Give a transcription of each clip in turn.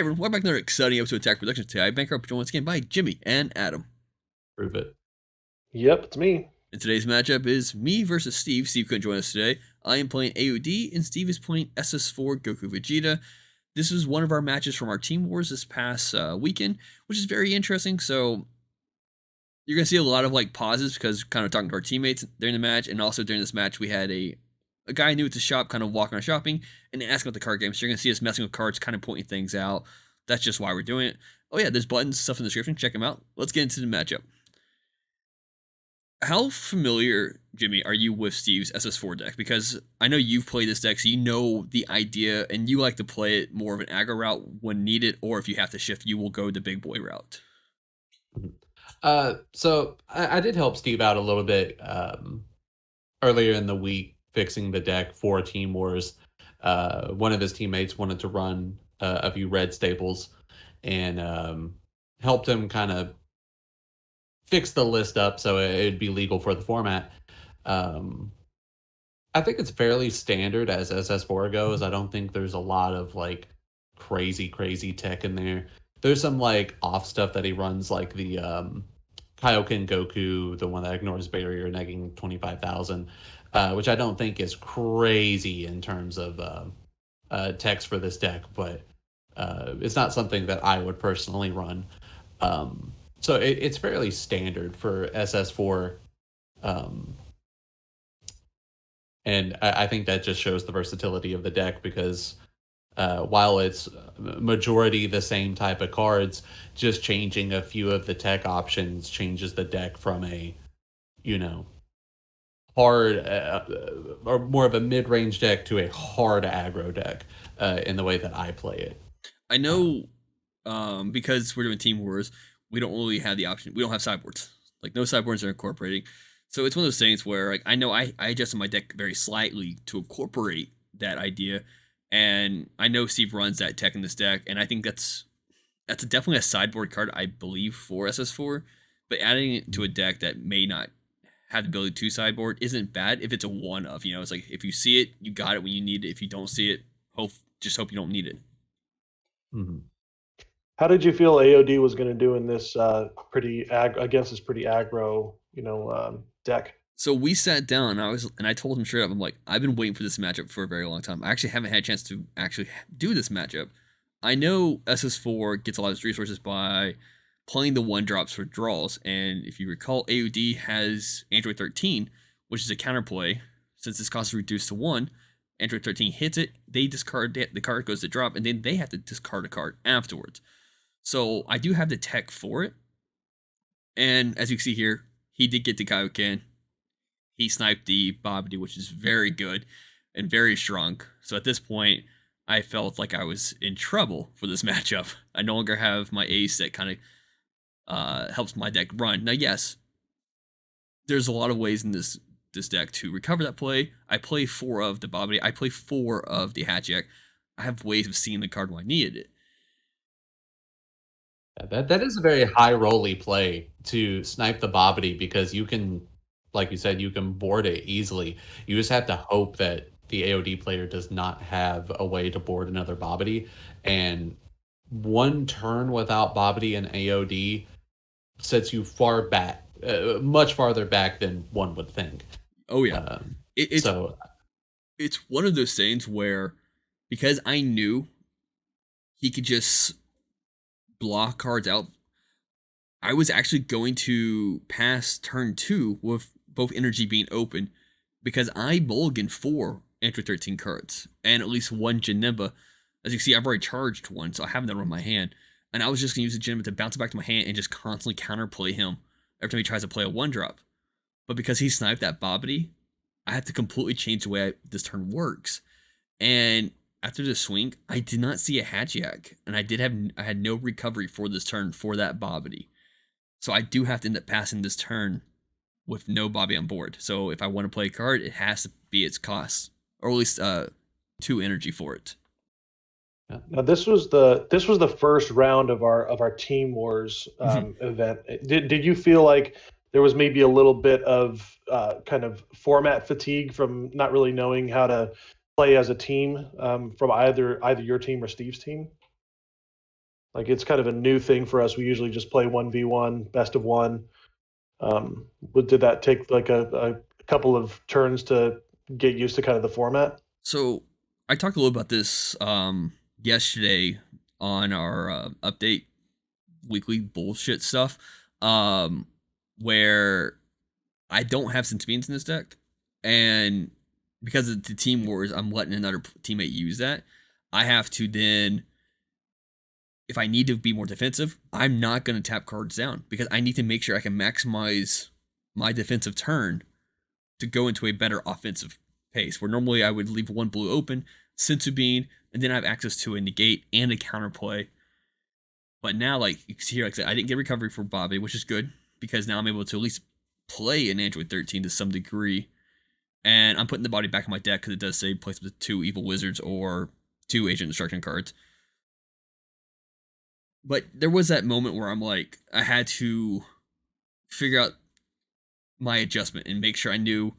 everyone, welcome back to another exciting episode of Attack Productions. Today, I bank up joined once again by Jimmy and Adam. Prove it. Yep, it's me. And today's matchup is me versus Steve. Steve couldn't join us today. I am playing AOD, and Steve is playing SS4 Gogeta. This is one of our matches from our Team Wars this past weekend, which is very interesting. So you're going to see a lot of pauses because kind of talking to our teammates during the match, and also during this match we had a guy new at the shop kind of walking around shopping and asking about the card game. So you're going to see us messing with cards, kind of pointing things out. That's just why we're doing it. Oh yeah, there's buttons, stuff in the description. Check them out. Let's get into the matchup. How familiar, Jimmy, are you with Steve's SS4 deck? Because I know you've played this deck, so you know the idea, and you like to play it more of an aggro route when needed, or if you have to shift, you will go the big boy route. So I did help Steve out a little bit earlier in the week fixing the deck for Team Wars. One of his teammates wanted to run a few red staples, and helped him kind of fix the list up so it'd be legal for the format. I think it's fairly standard as SS4 goes. I don't think there's a lot of crazy tech in there. There's some off stuff that he runs, like the Kaioken Goku, the one that ignores barrier, negging 25,000, which I don't think is crazy in terms of text for this deck, but it's not something that I would personally run. So it's fairly standard for SS4. And I think that just shows the versatility of the deck because while it's majority the same type of cards, just changing a few of the tech options changes the deck from a, hard or more of a mid-range deck to a hard aggro deck in the way that I play it. I know because we're doing Team Wars, we don't really have the option. We don't have sideboards. No sideboards are incorporating. So it's one of those things where I know I adjusted my deck very slightly to incorporate that idea. And I know Steve runs that tech in this deck, and I think that's definitely a sideboard card, I believe, for SS4. But adding it to a deck that may not have the ability to sideboard isn't bad if it's a one of. It's like if you see it, you got it when you need it. If you don't see it, just hope you don't need it. Mm-hmm. How did you feel AOD was going to do in this against this pretty aggro, deck? So we sat down, and I told him straight up, I'm like, I've been waiting for this matchup for a very long time. I actually haven't had a chance to actually do this matchup. I know SS4 gets a lot of its resources by playing the 1-drops for draws, and if you recall, AOD has Android 13, which is a counterplay. Since this cost is reduced to 1, Android 13 hits it, they discard it, the card goes to drop, and then they have to discard a card afterwards. So I do have the tech for it, and as you can see here, he did get the Kaioken. He sniped the Babidi, which is very good and very strong. So at this point, I felt like I was in trouble for this matchup. I no longer have my ace that kind of helps my deck run. Now, yes, there's a lot of ways in this deck to recover that play. I play 4 of the Babidi. I play 4 of the Hatchiak. I have ways of seeing the card when I needed it. That is a very high rolly play to snipe the Babidi because you can, like you said, you can board it easily. You just have to hope that the AOD player does not have a way to board another Babidi. And one turn without Babidi and AOD sets you far back, much farther back than one would think. Oh, yeah. It's one of those things where, because I knew he could just block cards out, I was actually going to pass turn 2 with both energy being open because I mulliganed 4 Android 13 cards and at least 1 Janemba. As you can see, I've already charged 1, so I have that on my hand. And I was just going to use the Janemba to bounce it back to my hand and just constantly counterplay him every time he tries to play a 1-drop. But because he sniped that Babidi, I had to completely change the way this turn works. And after the swing, I did not see a Hatchiak, and I had no recovery for this turn for that Babidi. So I do have to end up passing this turn with no Babidi on board. So if I want to play a card, it has to be its cost, or at least 2 energy for it. Now this was the first round of our Team Wars event. Did you feel like there was maybe a little bit of kind of format fatigue from not really knowing how to play as a team from either your team or Steve's team? Like it's kind of a new thing for us. We usually just play 1v1, best of one. Did that take like a couple of turns to get used to kind of the format? So I talked a little about this yesterday on our update weekly bullshit stuff, um, where I don't have sense beans in this deck, and because of the team wars, I'm letting another teammate use that. I have to then, if I need to be more defensive, I'm not going to tap cards down because I need to make sure I can maximize my defensive turn to go into a better offensive pace. Where normally I would leave one blue open, Sensu Bean, and then I have access to a negate and a counterplay. But now, like you can see here, like I said, I didn't get recovery for Bobby, which is good because now I'm able to at least play an Android 13 to some degree. And I'm putting the body back in my deck because it does say place with 2 Evil Wizards or 2 Agent Destruction cards. But there was that moment where I'm like, I had to figure out my adjustment and make sure I knew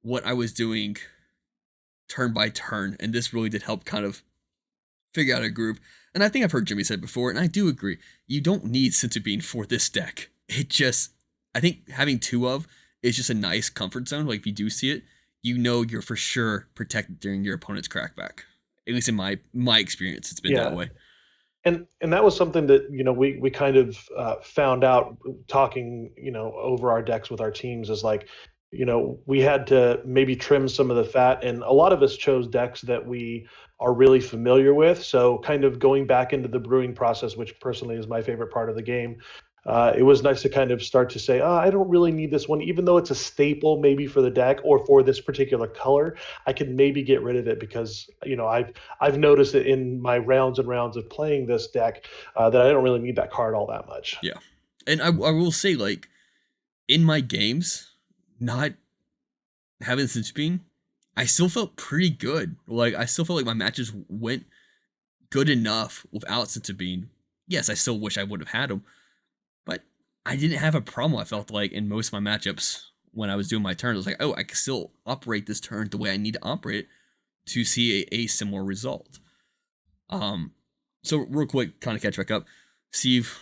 what I was doing turn by turn. And this really did help kind of figure out a groove. And I think I've heard Jimmy say it before, and I do agree. You don't need Sensu Bean for this deck. It just, I think having 2 of is just a nice comfort zone. Like if you do see it, you know you're for sure protected during your opponent's crackback. At least in my experience, it's been that way. And that was something that we kind of found out talking over our decks with our teams is like we had to maybe trim some of the fat, and a lot of us chose decks that we are really familiar with. So kind of going back into the brewing process, which personally is my favorite part of the game. It was nice to kind of start to say, I don't really need this one, even though it's a staple maybe for the deck or for this particular color. I can maybe get rid of it because I've noticed it in my rounds and rounds of playing this deck that I don't really need that card all that much. Yeah, and I will say, like in my games, not having Sensu Bean, I still felt pretty good. Like I still felt like my matches went good enough without Sensu Bean. Yes, I still wish I would have had him. But I didn't have a problem, I felt like, in most of my matchups when I was doing my turns. I was like, oh, I can still operate this turn the way I need to operate it to see a similar result. So real quick, kind of catch back up. Steve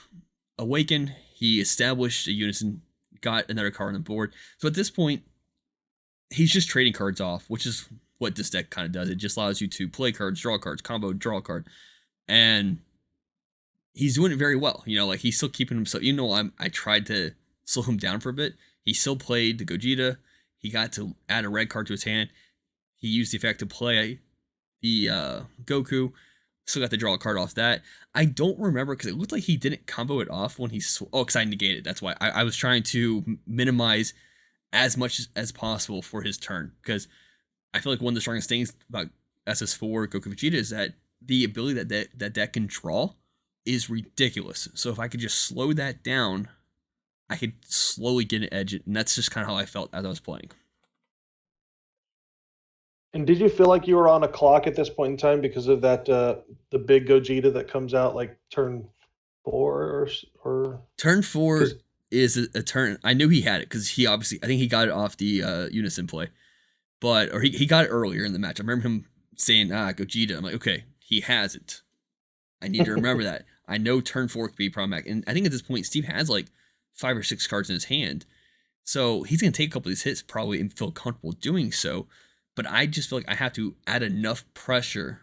awakened. He established a unison, got another card on the board. So at this point, he's just trading cards off, which is what this deck kind of does. It just allows you to play cards, draw cards, combo, draw a card. And he's doing it very well. Like he's still keeping himself, I tried to slow him down for a bit. He still played the Gogeta. He got to add a red card to his hand. He used the effect to play the Goku. Still got to draw a card off that. I don't remember because it looked like he didn't combo it off when he... because I negated. That's why. I was trying to minimize as much as possible for his turn because I feel like one of the strongest things about SS4 Goku Vegeta is that the ability that deck can draw is ridiculous. So if I could just slow that down, I could slowly get an edge, and that's just kind of how I felt as I was playing. And did you feel like you were on a clock at this point in time because of that the big Gogeta that comes out like turn 4 or turn 4 is a turn. I knew he had it because he obviously, I think he got it off the unison play, or he got it earlier in the match. I remember him saying Gogeta. I'm like, okay, he has it. I need to remember that. I know turn 4 could be problematic. And I think at this point, Steve has like 5 or 6 cards in his hand. So he's going to take a couple of these hits probably and feel comfortable doing so. But I just feel like I have to add enough pressure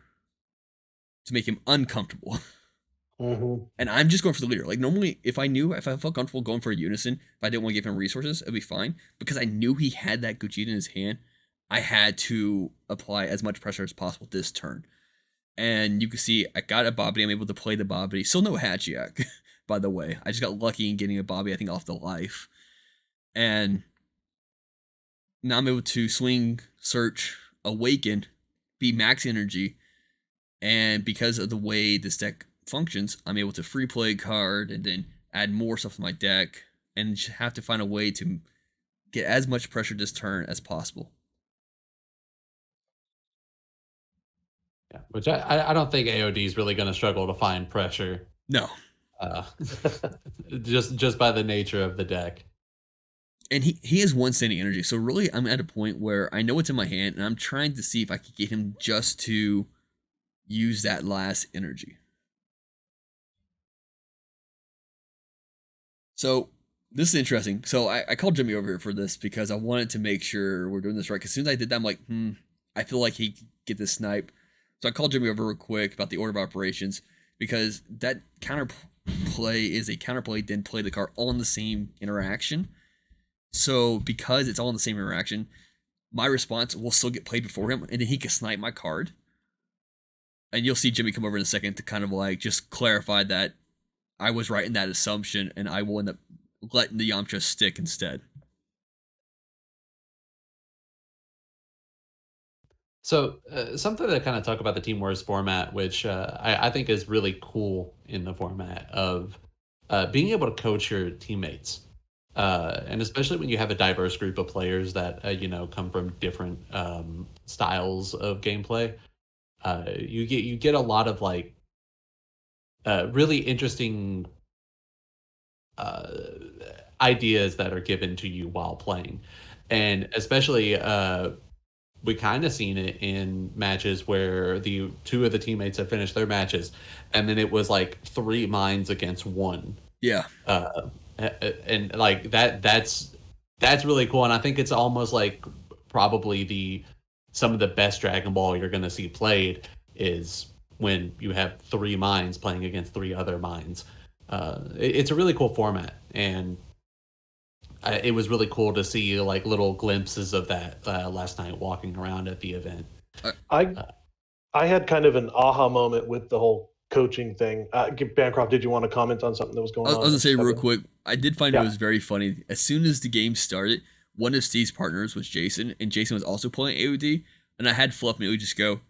to make him uncomfortable. Mm-hmm. And I'm just going for the leader. Like normally, if I felt comfortable going for a unison, if I didn't want to give him resources, it'd be fine. Because I knew he had that Gogeta in his hand, I had to apply as much pressure as possible this turn. And you can see I got a Bobby. I'm able to play the Bobby. Still no Hachiak, by the way. I just got lucky in getting a Bobby, I think, off the life. And now I'm able to swing, search, awaken, be max energy. And because of the way this deck functions, I'm able to free play a card and then add more stuff to my deck. And just have to find a way to get as much pressure this turn as possible. Yeah, which I don't think AOD is really going to struggle to find pressure. No. Just by the nature of the deck. And he has one standing energy. So really, I'm at a point where I know it's in my hand, and I'm trying to see if I can get him just to use that last energy. So this is interesting. So I called Jimmy over here for this because I wanted to make sure we're doing this right. Because as soon as I did that, I'm like, I feel like he could get this snipe. So I called Jimmy over real quick about the order of operations because that counterplay is a counterplay, then play the card all in the same interaction. So because it's all in the same interaction, my response will still get played before him, and then he can snipe my card. And you'll see Jimmy come over in a second to kind of like just clarify that I was right in that assumption, and I will end up letting the Yamcha stick instead. So something to kind of talk about the Team Wars format, which I think is really cool in the format of being able to coach your teammates. And especially when you have a diverse group of players that come from different styles of gameplay, you get a lot of like really interesting ideas that are given to you while playing, and especially we kind of seen it in matches where the two of the teammates have finished their matches, and then it was like 3 minds against 1. Yeah. And like that's really cool, and I think it's almost like probably some of the best Dragon Ball you're going to see played is when you have 3 minds playing against 3 other minds. It's a really cool format, and it was really cool to see like little glimpses of that last night walking around at the event. I had kind of an aha moment with the whole coaching thing. Bancroft, did you want to comment on something that was going on? I was gonna say real quick, I did find it was very funny. As soon as the game started, one of Steve's partners was Jason, and Jason was also playing AOD, and I had Fluff immediately just go,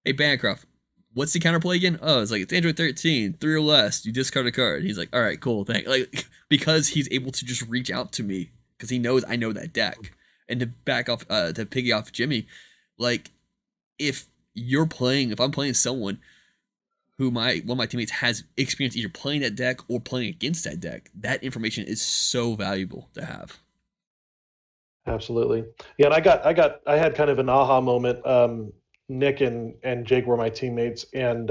"Hey Bancroft, what's the counterplay again?" Oh, it's like it's Android 13, 3 or less. You discard a card. He's like, "All right, cool, thanks." Like because he's able to just reach out to me because he knows I know that deck. And to back off, to piggy off Jimmy, like if I'm playing someone who one of my teammates has experience either playing that deck or playing against that deck, that information is so valuable to have. Absolutely. Yeah, and I had kind of an aha moment. Nick and Jake were my teammates, and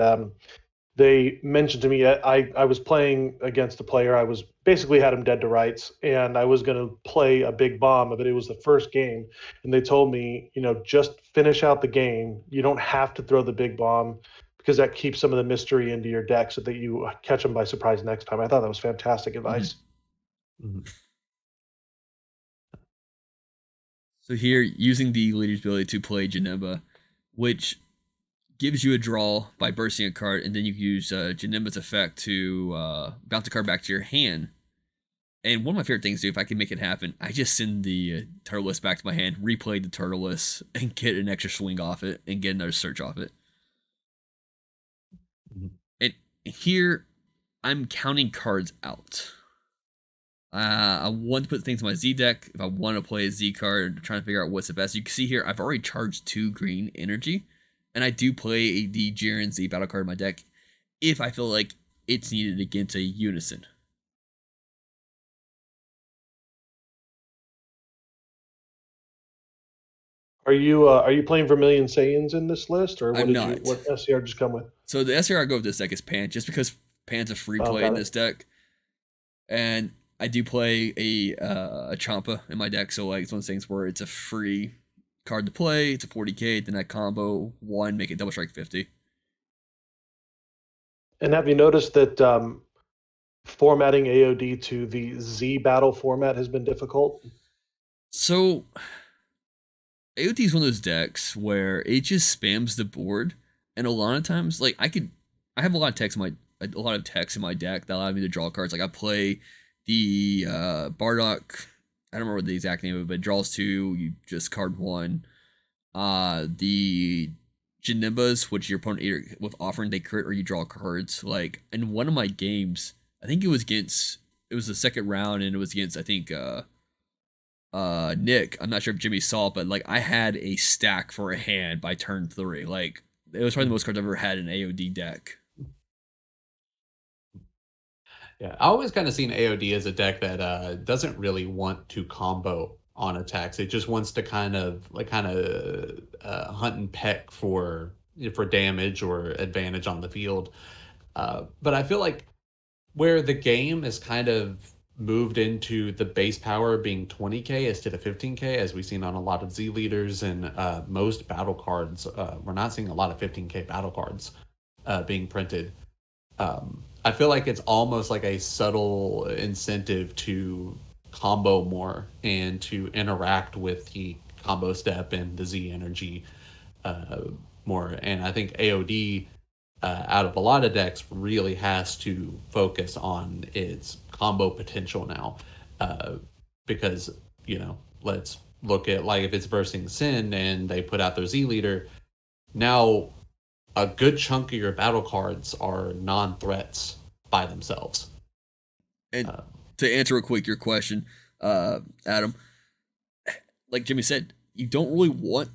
they mentioned to me I was playing against a player. I was basically had him dead to rights, and I was going to play a big bomb, but it was the first game, and they told me, just finish out the game. You don't have to throw the big bomb because that keeps some of the mystery into your deck so that you catch them by surprise next time. I thought that was fantastic advice. Mm-hmm. So here, using the leader's ability to play Janemba, which gives you a draw by bursting a card, and then you can use Janemba's effect to bounce the card back to your hand. And one of my favorite things to do, if I can make it happen, I just send the Turtleless back to my hand, replay the Turtleless, and get an extra swing off it, and get another search off it. Mm-hmm. And here, I'm counting cards out. I want to put things in my Z deck. If I want to play a Z card, I'm trying to figure out what's the best. You can see here, I've already charged 2 green energy, and I do play the Jiren Z battle card in my deck if I feel like it's needed against a Unison. Are you playing Vermilion Saiyans in this list, or what what SCR just come with? So the SCR I go with this deck is Pan, just because Pan's a free play in this deck, and I do play a Champa in my deck, so like it's one of those things where it's a free card to play, it's a 40k, then I combo 1, make it double strike 50. And have you noticed that formatting AOD to the Z battle format has been difficult? So AOD is one of those decks where it just spams the board, and a lot of times, like I have a lot of text in my deck that allow me to draw cards. Like I play the Bardock, I don't remember the exact name of it, but it draws 2, you just card 1. The Janembas, which your opponent either with offering they crit or you draw cards. Like in one of my games, I think it was the second round, and it was against I think Nick. I'm not sure if Jimmy saw it, but like I had a stack for a hand by turn 3. Like it was probably the most cards I've ever had in an AOD deck. Yeah, I always kind of seen AOD as a deck that doesn't really want to combo on attacks. It just wants to kind of hunt and peck for damage or advantage on the field. But I feel like where the game has kind of moved into the base power being 20k instead of 15k, as we've seen on a lot of Z leaders and most battle cards. We're not seeing a lot of 15k battle cards being printed. I feel like it's almost like a subtle incentive to combo more and to interact with the combo step and the Z energy more. And I think AOD, out of a lot of decks, really has to focus on its combo potential now. Because, let's look at, like, if it's versing Sin and they put out their Z leader, now a good chunk of your battle cards are non-threats by themselves. And to answer real quick your question, Adam, like Jimmy said, you don't really want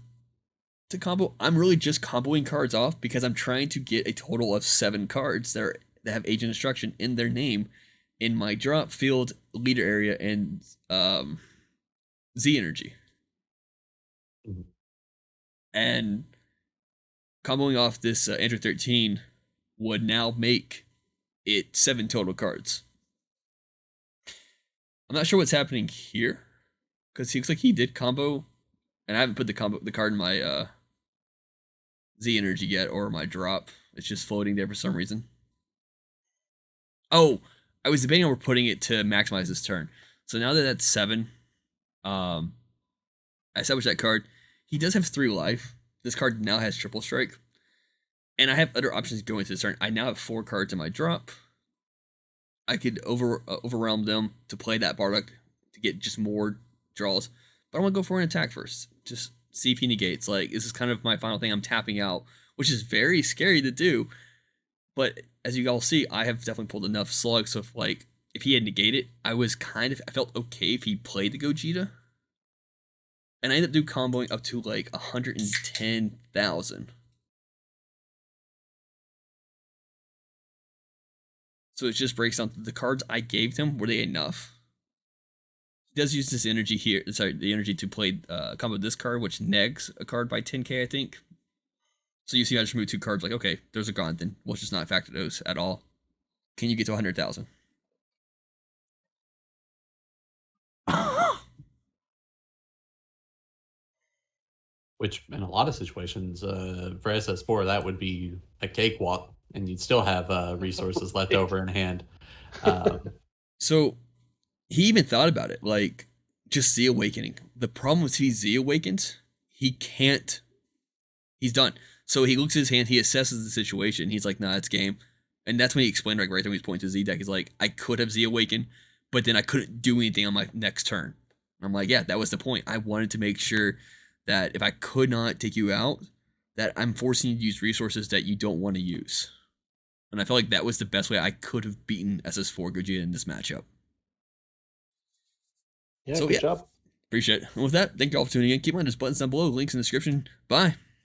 to combo. I'm really just comboing cards off because I'm trying to get a total of 7 cards that have Agent Destruction in their name in my drop field, leader area, and Z energy. Mm-hmm. And comboing off this Android 13 would now make it 7 total cards. I'm not sure what's happening here because he looks like he did combo, and I haven't put the card in my Z energy yet or my drop. It's just floating there for some reason. Oh, I was debating on putting it to maximize this turn. So now that that's 7, I established that card. He does have 3 life. This card now has triple strike. And I have other options going into this turn. I now have 4 cards in my drop. I could overwhelm them to play that Bardock to get just more draws. But I want to go for an attack first. Just see if he negates. Like, this is kind of my final thing. I'm tapping out, which is very scary to do. But as you all see, I have definitely pulled enough slugs. So if he had negated, I felt okay if he played the Gogeta. And I ended up comboing up to like 110,000. So it just breaks down to the cards I gave him. Were they enough? He does use this energy here. Sorry, the energy to play combo this card, which negs a card by 10k, I think. So you see, I just removed 2 cards. Like, okay, those are gone. Then we'll just not factor those at all. Can you get to 100,000? Which, in a lot of situations, for SS4, that would be a cakewalk, and you'd still have resources left over in hand. So he even thought about it, like just Z Awakening. The problem with he Z Awakens, he can't. He's done. So he looks at his hand, he assesses the situation. He's like, nah, it's game. And that's when he explained right there when he's pointing to Z deck. He's like, I could have Z Awakened, but then I couldn't do anything on my next turn. I'm like, yeah, that was the point. I wanted to make sure that if I could not take you out, that I'm forcing you to use resources that you don't want to use. And I felt like that was the best way I could have beaten SS4 Gogeta in this matchup. Yeah, so, good job. Appreciate it. And with that, thank you all for tuning in. Keep on those buttons down below, links in the description. Bye.